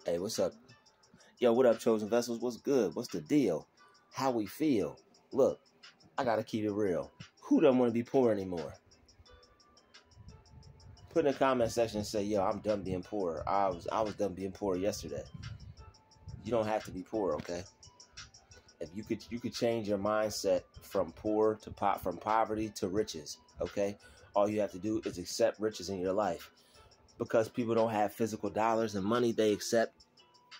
Hey, what's up? Yo, what up, Chosen Vessels? What's good? What's the deal? How we feel? Look, I gotta keep it real. Who doesn't want to be poor anymore? Put in the comment section and say, yo, I'm done being poor. I was done being poor yesterday. You don't have to be poor, okay? If you could change your mindset from from poverty to riches, okay? All you have to do is accept riches in your life. Because people don't have physical dollars and money, they accept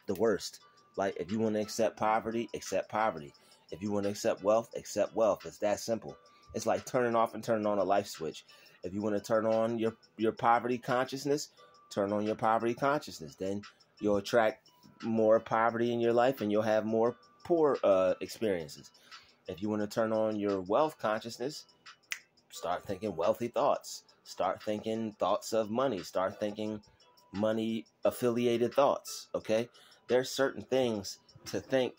the worst. Like, if you want to accept poverty, accept poverty. If you want to accept wealth, accept wealth. It's that simple. It's like turning off and turning on a light switch. If you want to turn on your poverty consciousness, turn on your poverty consciousness. Then you'll attract more poverty in your life and you'll have more poor experiences. If you want to turn on your wealth consciousness, start thinking wealthy thoughts. Start thinking thoughts of money. Start thinking money affiliated thoughts. Okay? There's certain things to think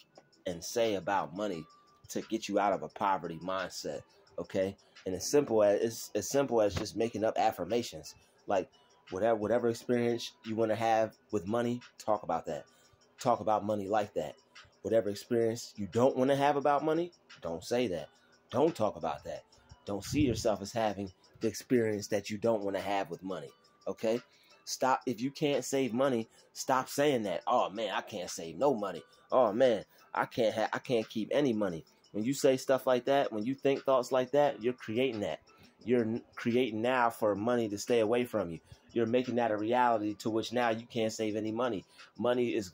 and say about money to get you out of a poverty mindset. Okay? And it's as simple as just making up affirmations. Like whatever experience you want to have with money, talk about that. Talk about money like that. Whatever experience you don't want to have about money, don't say that. Don't talk about that. Don't see yourself as having the experience that you don't want to have with money. Okay? Stop. If you can't save money, stop saying that. Oh man, I can't save no money. Oh man, I can't keep any money. When you say stuff like that, when you think thoughts like that, you're creating that. You're creating now for money to stay away from you. You're making that a reality to which now you can't save any money. Money is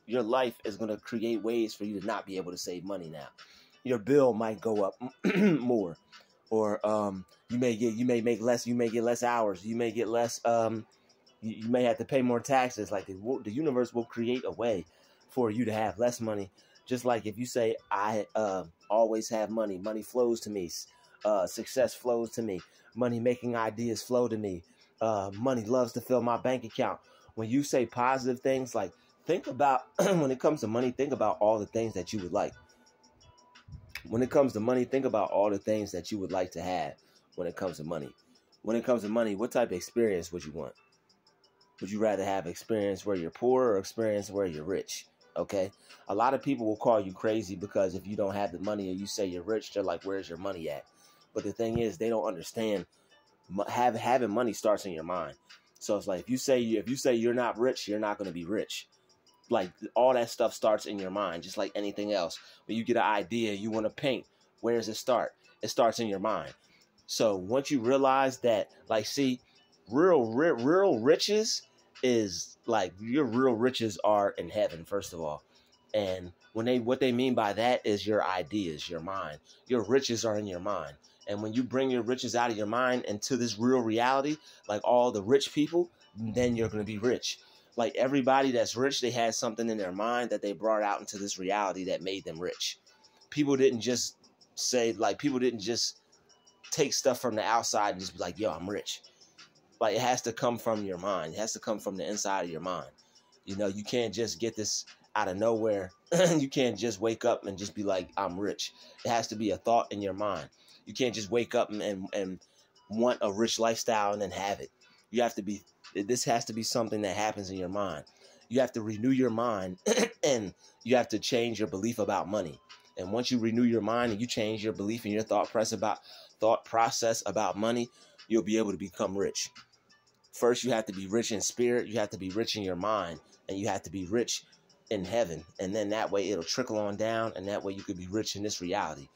your life is going to create ways for you to not be able to save money now. Your bill might go up more. Or you may make less. You may get less hours. You may get less. You may have to pay more taxes. Like the universe will create a way for you to have less money. Just like if you say, I always have money. Money flows to me. Success flows to me. Money making ideas flow to me. Money loves to fill my bank account. When you say positive things, like think about when it comes to money, think about all the things that you would like. When it comes to money, think about all the things that you would like to have when it comes to money. When it comes to money, what type of experience would you want? Would you rather have experience where you're poor or experience where you're rich? Okay? A lot of people will call you crazy because if you don't have the money and you say you're rich, they're like, where's your money at? But the thing is, they don't understand having money starts in your mind. So it's like if you say you're not rich, you're not going to be rich. Like all that stuff starts in your mind, just like anything else. When you get an idea, you want to paint, where does it start? It starts in your mind. So once you realize that, like, see, real riches is like your real riches are in heaven, first of all. And what they mean by that is your ideas, your mind. Your riches are in your mind. And when you bring your riches out of your mind into this real reality, like all the rich people, then you're going to be rich. Like everybody that's rich, they had something in their mind that they brought out into this reality that made them rich. People didn't just take stuff from the outside and just be like, yo, I'm rich. Like it has to come from your mind. It has to come from the inside of your mind. You know, you can't just get this out of nowhere. You can't just wake up and just be like, I'm rich. It has to be a thought in your mind. You can't just wake up and want a rich lifestyle and then have it. This has to be something that happens in your mind. You have to renew your mind and you have to change your belief about money. And once you renew your mind and you change your belief and your thought process about money, you'll be able to become rich. First, you have to be rich in spirit. You have to be rich in your mind, and you have to be rich in heaven. And then that way it'll trickle on down, and that way you could be rich in this reality.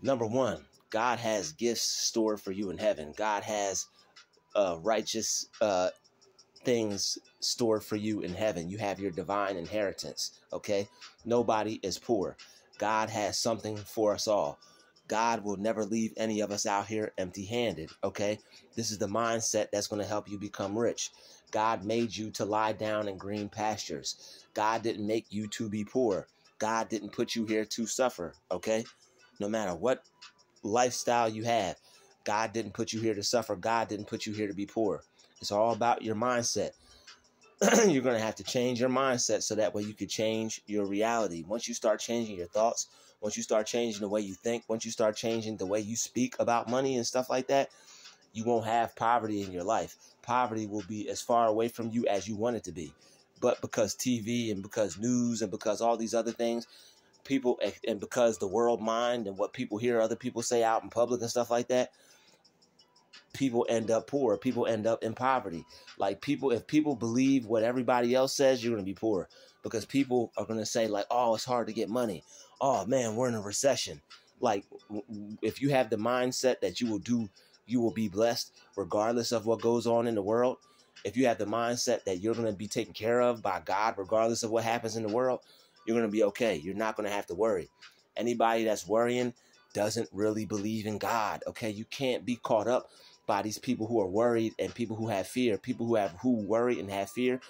Number one, God has gifts stored for you in heaven. God has righteous things stored for you in heaven. You have your divine inheritance, okay? Nobody is poor. God has something for us all. God will never leave any of us out here empty-handed, okay? This is the mindset that's going to help you become rich. God made you to lie down in green pastures. God didn't make you to be poor. God didn't put you here to suffer, okay? No matter what lifestyle you have, God didn't put you here to suffer. God didn't put you here to be poor. It's all about your mindset. You're going to have to change your mindset so that way you can change your reality. Once you start changing your thoughts, once you start changing the way you think, once you start changing the way you speak about money and stuff like that, You won't have poverty in your life. Poverty will be as far away from you as you want it to be. But because TV and because news and because all these other things, people, and because the world mind and what people hear other people say out in public and stuff like that, people end up poor. People end up in poverty. Like if people believe what everybody else says, you're going to be poor, because people are going to say like, oh, it's hard to get money. Oh man, we're in a recession. Like if you have the mindset that you will be blessed regardless of what goes on in the world. If you have the mindset that you're going to be taken care of by God, regardless of what happens in the world, you're going to be okay. You're not going to have to worry. Anybody that's worrying doesn't really believe in God. Okay. You can't be caught up by these people who are worried and people who have fear. People who worry and have fear,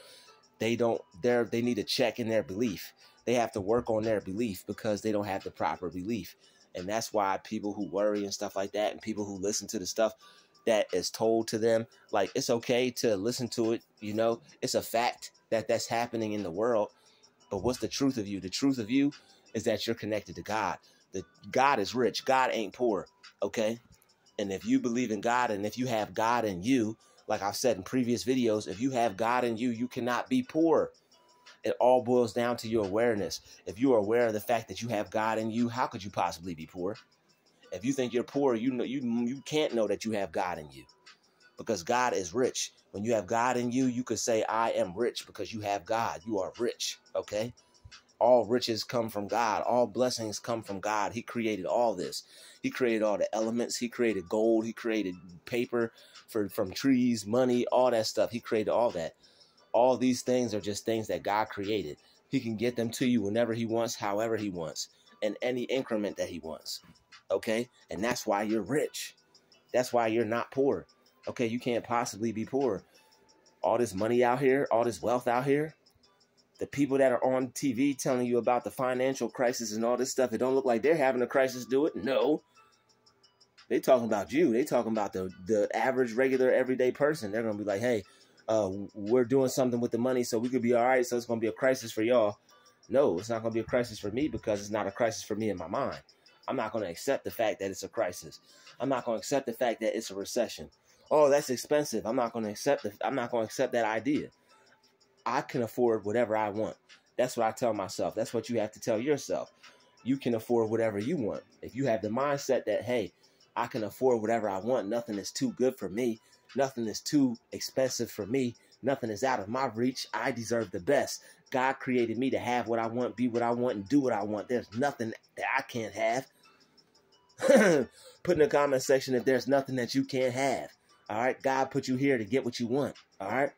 they need to check in their belief. They have to work on their belief because they don't have the proper belief. And that's why people who worry and stuff like that, and people who listen to the stuff that is told to them, like, it's okay to listen to it. You know, it's a fact that that's happening in the world. But what's the truth of you? The truth of you is that you're connected to God. God is rich. God ain't poor. Okay. And if you believe in God, and if you have God in you, like I've said in previous videos, if you have God in you, you cannot be poor. It all boils down to your awareness. If you are aware of the fact that you have God in you, how could you possibly be poor? If you think you're poor, you can't know that you have God in you, because God is rich. When you have God in you, you could say, I am rich because you have God. You are rich. Okay. All riches come from God. All blessings come from God. He created all this. He created all the elements. He created gold. He created paper from trees, money, all that stuff. He created all that. All these things are just things that God created. He can get them to you whenever he wants, however he wants, in any increment that he wants. Okay? And that's why you're rich. That's why you're not poor. Okay? You can't possibly be poor. All this money out here, all this wealth out here, the people that are on TV telling you about the financial crisis and all this stuff, it don't look like they're having a crisis, do it? No. They talking about you. They talking about the average, regular, everyday person. They're going to be like, hey, we're doing something with the money so we could be all right, so it's going to be a crisis for y'all. No, it's not going to be a crisis for me, because it's not a crisis for me in my mind. I'm not going to accept the fact that it's a crisis. I'm not going to accept the fact that it's a recession. Oh, that's expensive. I'm not going to accept that idea. I can afford whatever I want. That's what I tell myself. That's what you have to tell yourself. You can afford whatever you want. If you have the mindset that, hey, I can afford whatever I want. Nothing is too good for me. Nothing is too expensive for me. Nothing is out of my reach. I deserve the best. God created me to have what I want, be what I want, and do what I want. There's nothing that I can't have. Put in the comment section if there's nothing that you can't have. All right. God put you here to get what you want. All right.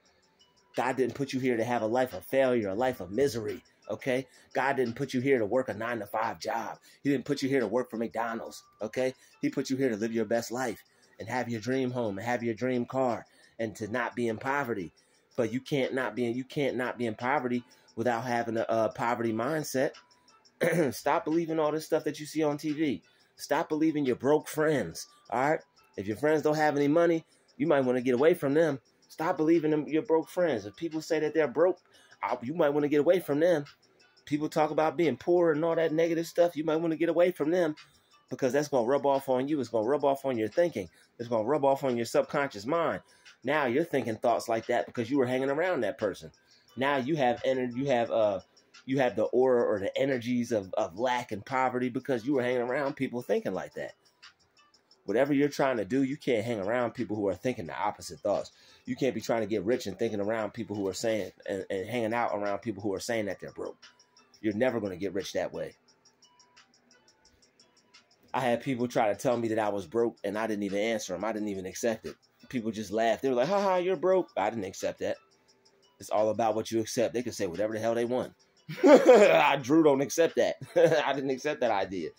God didn't put you here to have a life of failure, a life of misery. Okay. God didn't put you here to work a 9-to-5 job. He didn't put you here to work for McDonald's. Okay. He put you here to live your best life and have your dream home and have your dream car and to not be in poverty. But you can't not be in poverty without having a poverty mindset. Stop believing all this stuff that you see on TV. Stop believing your broke friends. All right. If your friends don't have any money, you might want to get away from them. Stop believing in your broke friends. If people say that they're broke, you might want to get away from them. People talk about being poor and all that negative stuff. You might want to get away from them, because that's going to rub off on you. It's going to rub off on your thinking. It's going to rub off on your subconscious mind. Now you're thinking thoughts like that because you were hanging around that person. Now you have energy. You have the aura or the energies of lack and poverty because you were hanging around people thinking like that. Whatever you're trying to do, you can't hang around people who are thinking the opposite thoughts. You can't be trying to get rich and thinking around people who are saying and hanging out around people who are saying that they're broke. You're never going to get rich that way. I had people try to tell me that I was broke, and I didn't even answer them. I didn't even accept it. People just laughed. They were like, haha, you're broke. I didn't accept that. It's all about what you accept. They can say whatever the hell they want. Drew don't accept that. I didn't accept that idea.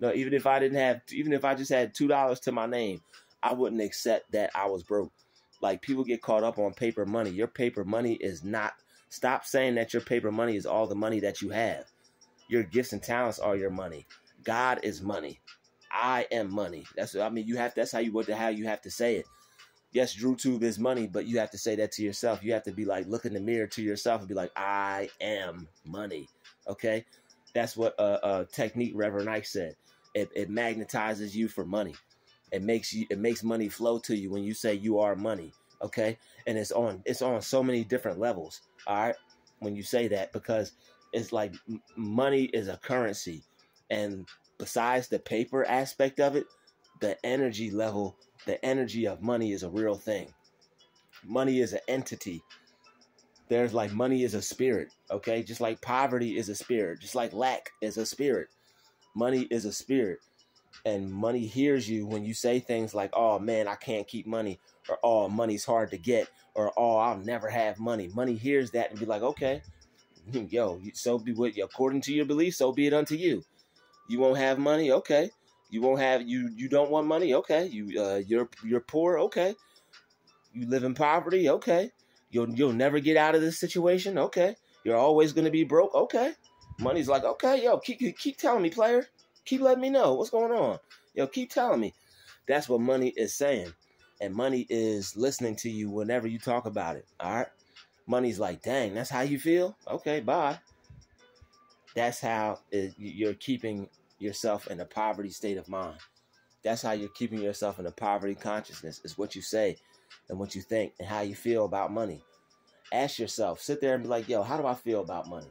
No, even if I just had $2 to my name, I wouldn't accept that I was broke. Like, people get caught up on paper money. Your paper money is not. Stop saying that your paper money is all the money that you have. Your gifts and talents are your money. God is money. I am money. That's how you have to say it. Yes, DruuTube is money, but you have to say that to yourself. You have to be like, look in the mirror to yourself and be like, I am money. Okay? That's what Technique Reverend Ike said. It magnetizes you for money. It makes money flow to you when you say you are money. Okay, and it's on so many different levels. All right, when you say that, because it's like money is a currency, and besides the paper aspect of it, the energy level, the energy of money is a real thing. Money is an entity. There's like money is a spirit. Okay, just like poverty is a spirit, just like lack is a spirit. Money is a spirit. And money hears you when you say things like, oh man, I can't keep money, or oh, money's hard to get, or oh, I'll never have money. Money hears that and be like, okay, yo, so be what, according to your belief, so be it unto you. You won't have money, okay. You won't have, you don't want money, okay. You're poor, okay. You live in poverty, okay. You'll never get out of this situation, okay. You're always gonna be broke, okay. Money's like, okay, yo, keep telling me, player. Keep letting me know what's going on. Yo, keep telling me. That's what money is saying. And money is listening to you whenever you talk about it. All right? Money's like, dang, that's how you feel? Okay, bye. That's how you're keeping yourself in a poverty state of mind. That's how you're keeping yourself in a poverty consciousness. It's what you say and what you think and how you feel about money. Ask yourself, sit there and be like, yo, how do I feel about money?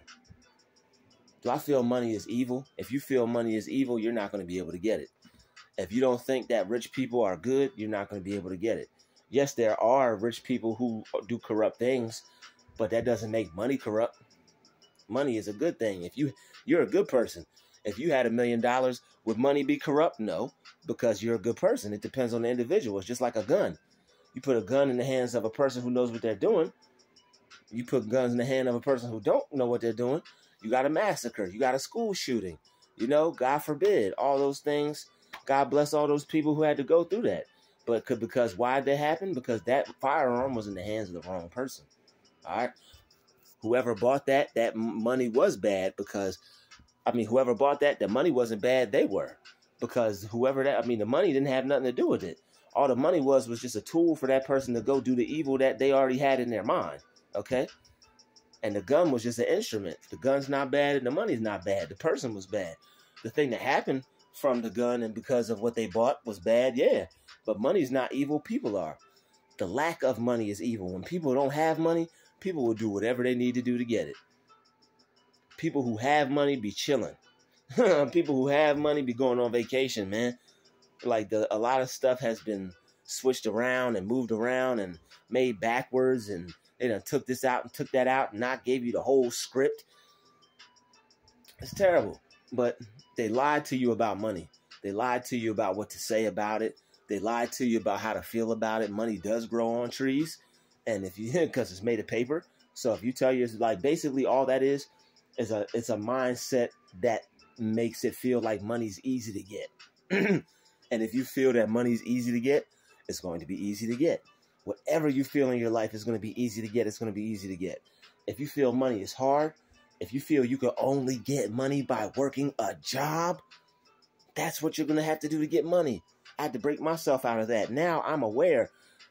Do I feel money is evil? If you feel money is evil, you're not going to be able to get it. If you don't think that rich people are good, you're not going to be able to get it. Yes, there are rich people who do corrupt things, but that doesn't make money corrupt. Money is a good thing. If you're a good person, if you had $1 million, would money be corrupt? No, because you're a good person. It depends on the individual. It's just like a gun. You put a gun in the hands of a person who knows what they're doing. You put guns in the hand of a person who don't know what they're doing. You got a massacre. You got a school shooting. You know, God forbid, all those things. God bless all those people who had to go through that. But because why did that happen? Because that firearm was in the hands of the wrong person. All right. Whoever bought that money was bad because, whoever bought that, the money wasn't bad. They were. Because the money didn't have nothing to do with it. All the money was just a tool for that person to go do the evil that they already had in their mind. Okay. And the gun was just an instrument. The gun's not bad and the money's not bad. The person was bad. The thing that happened from the gun and because of what they bought was bad, yeah. But money's not evil. People are. The lack of money is evil. When people don't have money, people will do whatever they need to do to get it. People who have money be chilling. People who have money be going on vacation, man. Like a lot of stuff has been switched around and moved around and made backwards, and they done took this out and took that out and not gave you the whole script. It's terrible. But they lied to you about money. They lied to you about what to say about it. They lied to you about how to feel about it. Money does grow on trees. And if you, because it's made of paper. So if you tell you, like, basically all that is it's a mindset that makes it feel like money's easy to get. And if you feel that money's easy to get, it's going to be easy to get. Whatever you feel in your life is going to be easy to get. It's going to be easy to get. If you feel money is hard, if you feel you can only get money by working a job, that's what you're going to have to do to get money. I had to break myself out of that. Now I'm aware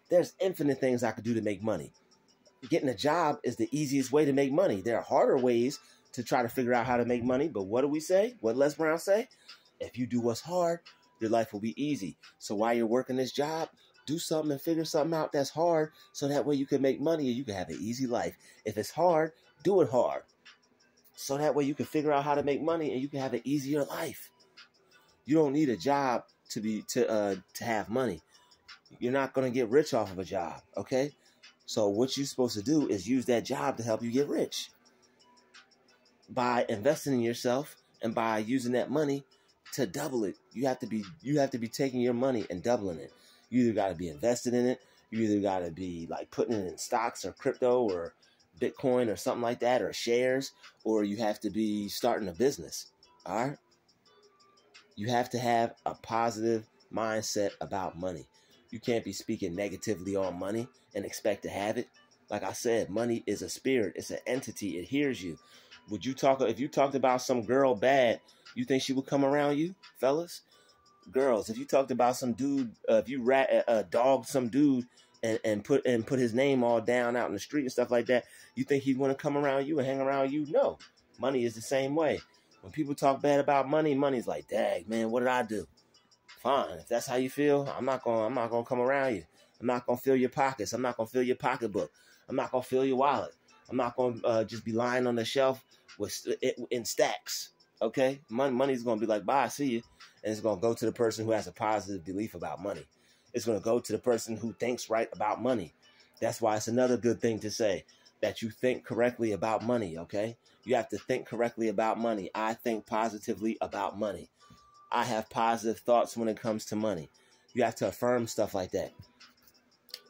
there's infinite things I could do to make money. Getting a job is the easiest way to make money. There are harder ways to try to figure out how to make money. But what do we say? What Les Brown say? If you do what's hard, your life will be easy. So while you're working this job, do something and figure something out that's hard so that way you can make money and you can have an easy life. If it's hard, do it hard. So that way you can figure out how to make money and you can have an easier life. You don't need a job to have money. You're not going to get rich off of a job, okay? So what you're supposed to do is use that job to help you get rich. By investing in yourself and by using that money to double it. You have to be taking your money and doubling it. You either got to be invested in it, you either got to be like putting it in stocks or crypto or Bitcoin or something like that, or shares, or you have to be starting a business. All right? You have to have a positive mindset about money. You can't be speaking negatively on money and expect to have it. Like I said, money is a spirit. It's an entity. It hears you. If you talked about some girl bad, you think she would come around you, fellas? Girls, if you talked about some dude, if you dogged some dude and put his name all down out in the street and stuff like that, you think he'd want to come around you and hang around you? No. Money is the same way. When people talk bad about money, money's like, dang, man, what did I do? fine. If that's how you feel, I'm not gonna come around you. I'm not gonna fill your pockets. I'm not gonna fill your pocketbook. I'm not gonna fill your wallet. I'm not gonna just be lying on the shelf in stacks. Okay, money's gonna be like, bye, see you, and it's gonna go to the person who has a positive belief about money. It's gonna go to the person who thinks right about money. That's why it's another good thing to say that you think correctly about money. Okay, you have to think correctly about money. I think positively about money. I have positive thoughts when it comes to money. You have to affirm stuff like that.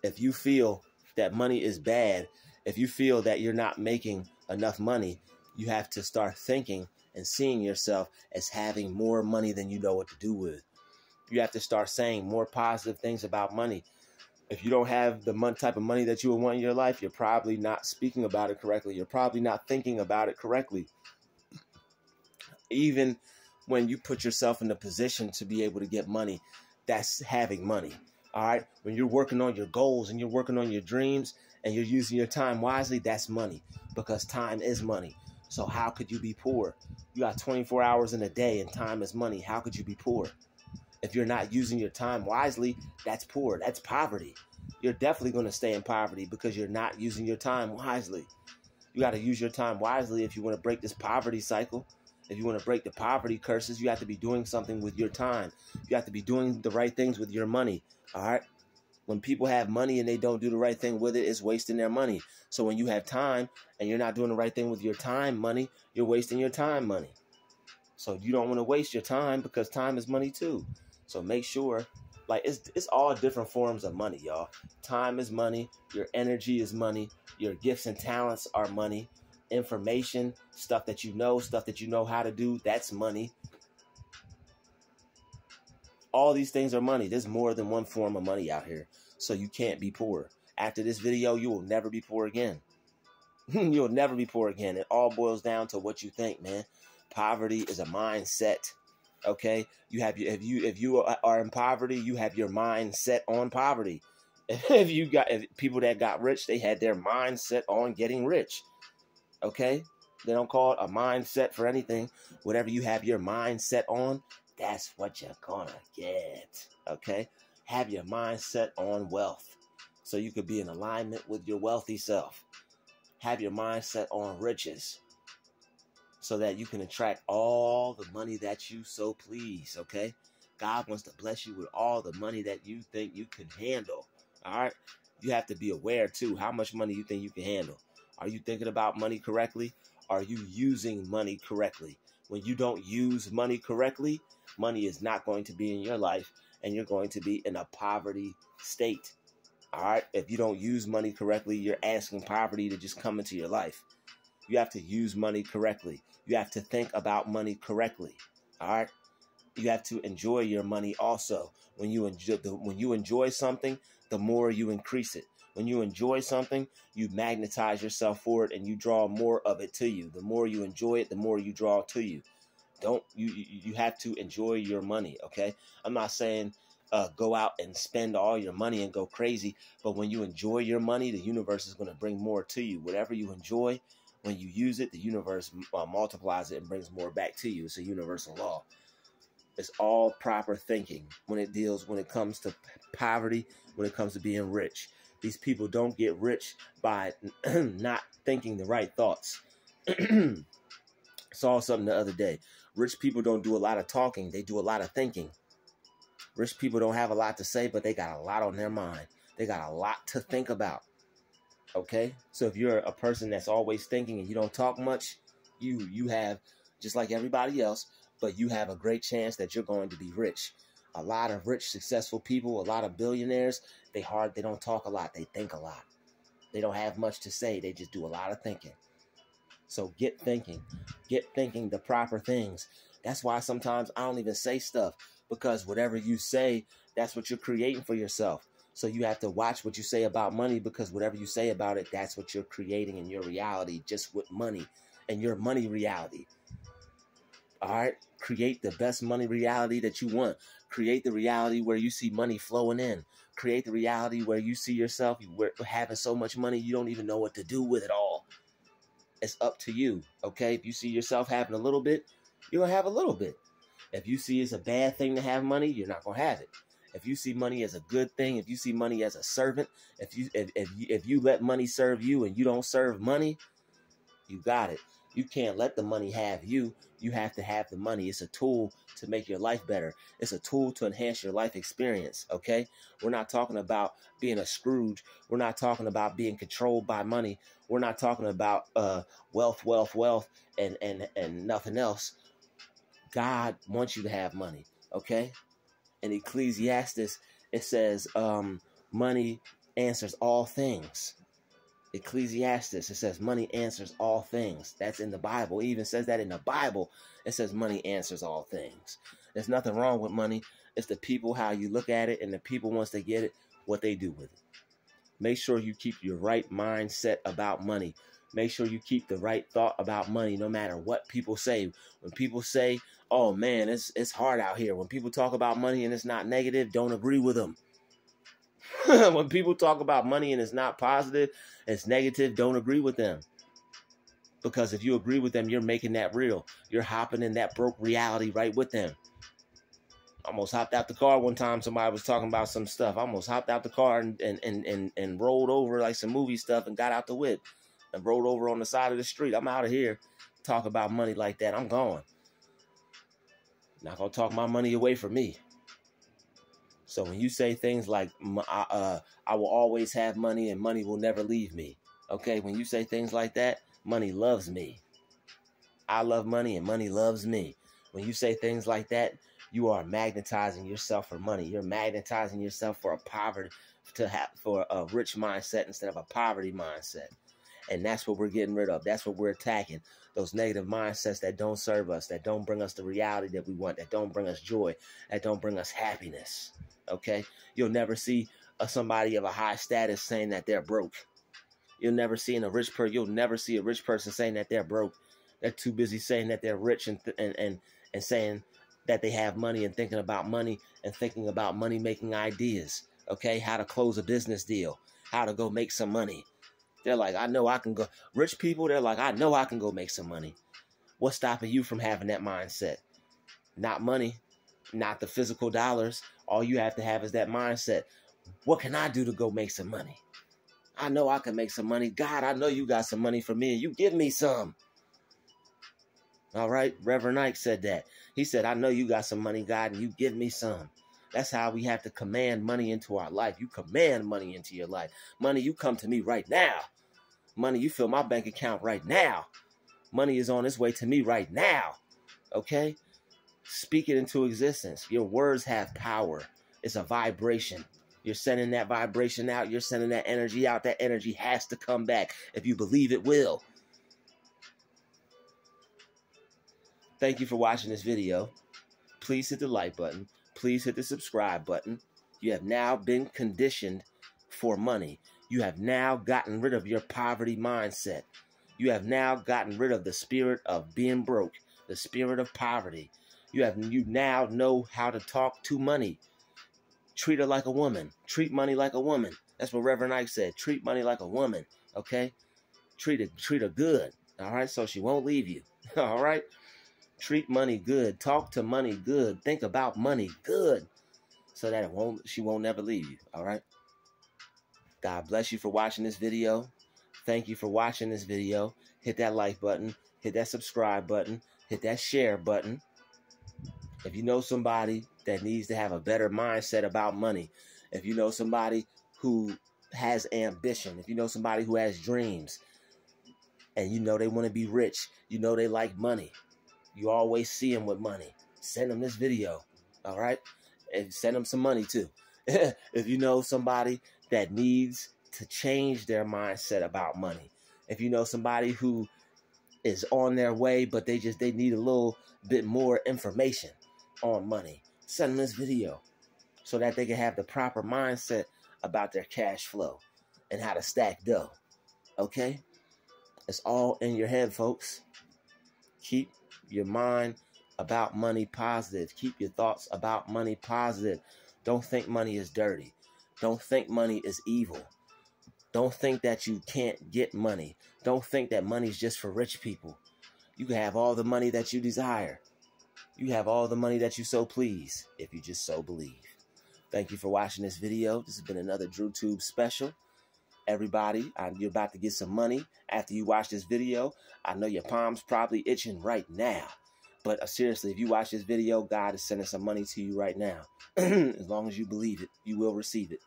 If you feel that money is bad, if you feel that you're not making enough money, you have to start thinking and seeing yourself as having more money than you know what to do with. You have to start saying more positive things about money. If you don't have the type of money that you would want in your life, you're probably not speaking about it correctly. You're probably not thinking about it correctly. Even when you put yourself in a position to be able to get money, that's having money. All right. When you're working on your goals and you're working on your dreams and you're using your time wisely, that's money, because time is money. So how could you be poor? You got 24 hours in a day and time is money. How could you be poor? If you're not using your time wisely, that's poor. That's poverty. You're definitely going to stay in poverty because you're not using your time wisely. You got to use your time wisely if you want to break this poverty cycle. If you want to break the poverty curses, you have to be doing something with your time. You have to be doing the right things with your money. All right. When people have money and they don't do the right thing with it, it's wasting their money. So when you have time and you're not doing the right thing with your time money, you're wasting your time money. So you don't want to waste your time, because time is money too. So make sure, like, it's all different forms of money, y'all. Time is money. Your energy is money. Your gifts and talents are money. Information, stuff that you know how to do, that's money. All these things are money. There's more than one form of money out here. So you can't be poor. After this video, you will never be poor again. You'll never be poor again. It all boils down to what you think, man. Poverty is a mindset. Okay? If you are in poverty, you have your mind set on poverty. If people that got rich, they had their mind set on getting rich. Okay? They don't call it a mindset for anything. Whatever you have your mind set on, that's what you're gonna get. Okay? Have your mind set on wealth, so you could be in alignment with your wealthy self. Have your mind set on riches, so that you can attract all the money that you so please. Okay? God wants to bless you with all the money that you think you can handle. All right? You have to be aware too how much money you think you can handle. Are you thinking about money correctly? Are you using money correctly? When you don't use money correctly, money is not going to be in your life, and you're going to be in a poverty state. All right? If you don't use money correctly, you're asking poverty to just come into your life. You have to use money correctly. You have to think about money correctly. All right? You have to enjoy your money also. When you enjoy something, the more you increase it. When you enjoy something, you magnetize yourself for it and you draw more of it to you. The more you enjoy it, the more you draw it to you. You have to enjoy your money, okay? I'm not saying go out and spend all your money and go crazy, but when you enjoy your money, the universe is going to bring more to you. Whatever you enjoy, when you use it, the universe multiplies it and brings more back to you. It's a universal law. It's all proper thinking when it comes to poverty, when it comes to being rich. These people don't get rich by not thinking the right thoughts. Saw something the other day. Rich people don't do a lot of talking. They do a lot of thinking. Rich people don't have a lot to say, but they got a lot on their mind. They got a lot to think about. Okay? So if you're a person that's always thinking and you don't talk much, you have, just like everybody else, but you have a great chance that you're going to be rich. A lot of rich, successful people, a lot of billionaires, they don't talk a lot. They think a lot. They don't have much to say. They just do a lot of thinking. So get thinking. Get thinking the proper things. That's why sometimes I don't even say stuff, because whatever you say, that's what you're creating for yourself. So you have to watch what you say about money, because whatever you say about it, that's what you're creating in your reality, just with money and your money reality. All right? Create the best money reality that you want. Create the reality where you see money flowing in. Create the reality where you see yourself having so much money you don't even know what to do with it all. It's up to you, okay? If you see yourself having a little bit, you're going to have a little bit. If you see it's a bad thing to have money, you're not going to have it. If you see money as a good thing, if you see money as a servant, if you let money serve you and you don't serve money, you got it. You can't let the money have you. You have to have the money. It's a tool to make your life better. It's a tool to enhance your life experience, okay? We're not talking about being a Scrooge. We're not talking about being controlled by money. We're not talking about wealth, and nothing else. God wants you to have money, okay? In Ecclesiastes, it says money answers all things. Ecclesiastes, it says money answers all things. That's in the Bible. It even says that in the Bible. It says money answers all things. There's nothing wrong with money. It's the people, how you look at it, and the people, once they get it, what they do with it. Make sure you keep your right mindset about money. Make sure you keep the right thought about money, no matter what people say. When people say, oh man, it's hard out here. When people talk about money and it's not negative, don't agree with them. When people talk about money and it's not positive, it's negative, don't agree with them. Because if you agree with them, you're making that real. You're hopping in that broke reality right with them. I almost hopped out the car one time. Somebody was talking about some stuff. I almost hopped out the car and rolled over like some movie stuff and got out the whip and rolled over on the side of the street. I'm out of here. Talk about money like that. I'm gone. Not going to talk my money away from me. So when you say things like, I will always have money and money will never leave me. Okay, when you say things like that, money loves me. I love money and money loves me. When you say things like that, you are magnetizing yourself for money. You're magnetizing yourself for for a rich mindset instead of a poverty mindset. And that's what we're getting rid of. That's what we're attacking. Those negative mindsets that don't serve us, that don't bring us the reality that we want, that don't bring us joy, that don't bring us happiness. Okay? You'll never see somebody of a high status saying that they're broke. You'll never see a rich person saying that they're broke. They're too busy saying that they're rich and saying that they have money and thinking about money and thinking about money-making ideas. Okay? How to close a business deal. How to go make some money. They're like, I know I can go. Rich people, they're like, I know I can go make some money. What's stopping you from having that mindset? Not money, not the physical dollars. All you have to have is that mindset. What can I do to go make some money? I know I can make some money. God, I know you got some money for me and you give me some. All right, Reverend Ike said that. He said, I know you got some money, God, and you give me some. That's how we have to command money into our life. You command money into your life. Money, you come to me right now. Money, you fill my bank account right now. Money is on its way to me right now. Okay? Speak it into existence. Your words have power. It's a vibration. You're sending that vibration out. You're sending that energy out. That energy has to come back if you believe it will. Thank you for watching this video. Please hit the like button. Please hit the subscribe button. You have now been conditioned for money. You have now gotten rid of your poverty mindset. You have now gotten rid of the spirit of being broke, the spirit of poverty. You now know how to talk to money. Treat her like a woman. Treat money like a woman. That's what Reverend Ike said. Treat money like a woman. Okay? Treat her good. All right? So she won't leave you. All right? Treat money good. Talk to money good. Think about money good. So that she won't never leave you. All right? God bless you for watching this video. Thank you for watching this video. Hit that like button. Hit that subscribe button. Hit that share button. If you know somebody that needs to have a better mindset about money, if you know somebody who has ambition, if you know somebody who has dreams, and you know they want to be rich, you know they like money, you always see them with money, send them this video, all right? And send them some money too. If you know somebody that needs to change their mindset about money, if you know somebody who is on their way, but they need a little bit more information on money, send them this video so that they can have the proper mindset about their cash flow and how to stack dough. Okay? It's all in your head, folks. Keep your mind about money positive. Keep your thoughts about money positive. Don't think money is dirty. Don't think money is evil. Don't think that you can't get money. Don't think that money is just for rich people. You can have all the money that you desire. You have all the money that you so please if you just so believe. Thank you for watching this video. This has been another DruuTube special. Everybody, you're about to get some money after you watch this video. I know your palm's probably itching right now. But seriously, if you watch this video, God is sending some money to you right now. As long as you believe it, you will receive it.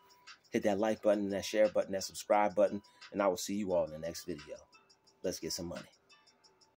Hit that like button, that share button, that subscribe button, and I will see you all in the next video. Let's get some money.